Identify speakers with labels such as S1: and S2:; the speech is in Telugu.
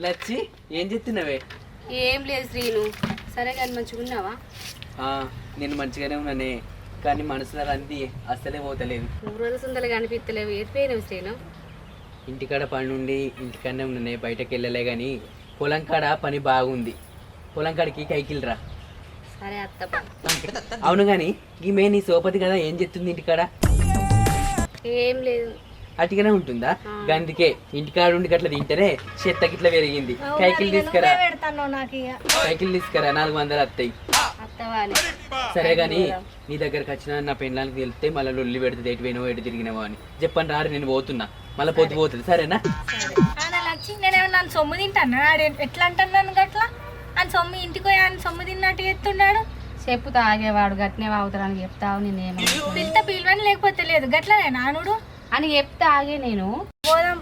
S1: లచ్చి ఏం చెప్తున్నావే?
S2: ఏం లేదు శ్రీను. సరే కానీ మంచిగా ఉన్నావా?
S1: నేను మంచిగానే ఉన్నానే, కానీ మనసులో రంది అస్సలే పోతలేదు.
S2: రోజు సుందరగా అనిపిస్తలేవు. ఎత్తిపోయినావు శ్రీను?
S1: ఇంటికాడ పని నుండి ఇంటికాడనే ఉన్నానే, బయటకు వెళ్ళలే. కానీ పొలం కాడ పని బాగుంది. పొలం కాడికి కైకిల్రా.
S2: సరే అత్తప్ప.
S1: అవును కానీ ఈ మే నీ సోపతి కదా, ఏం చెప్తుంది ఇంటికాడ?
S2: ఏం లేదు.
S1: అటుగానే ఉంటుందా? అందుకే ఇంటికాడ ఉండి గట్ల తింటేనే చెత్త గిట్ల పెరిగింది. కైకిల్ తీసుకురా, కైకిల్ తీసుకురా, 400 వస్తాయి. సరే గాని నీ దగ్గరకు వచ్చిన నా పెళ్ళానికి వెళ్తే మళ్ళీ లొల్లి పెడితే ఎటు పోయినావో ఎటు తిరిగినావో అని చెప్పండి. రారు, నేను పోతున్నా, మళ్ళీ పొద్దు పోతుంది. సరేనా?
S3: నేనేమన్నా సొమ్ము తింటాను? ఎట్లా అంటున్నాను గట్లా? అని సొమ్ము ఇంటికి పోయి ఆయన సొమ్ము తిన్నట్టు ఎత్తున్నాడు.
S2: చెప్పు తాగేవాడు గట్నే అవుతారని చెప్తావు. నేనేమో
S3: పిలిస్తే పిలువని లేకపోతే లేదు, గట్లనే నానుడు
S2: అని చెప్తే ఆగే నేను.
S3: పోదాం.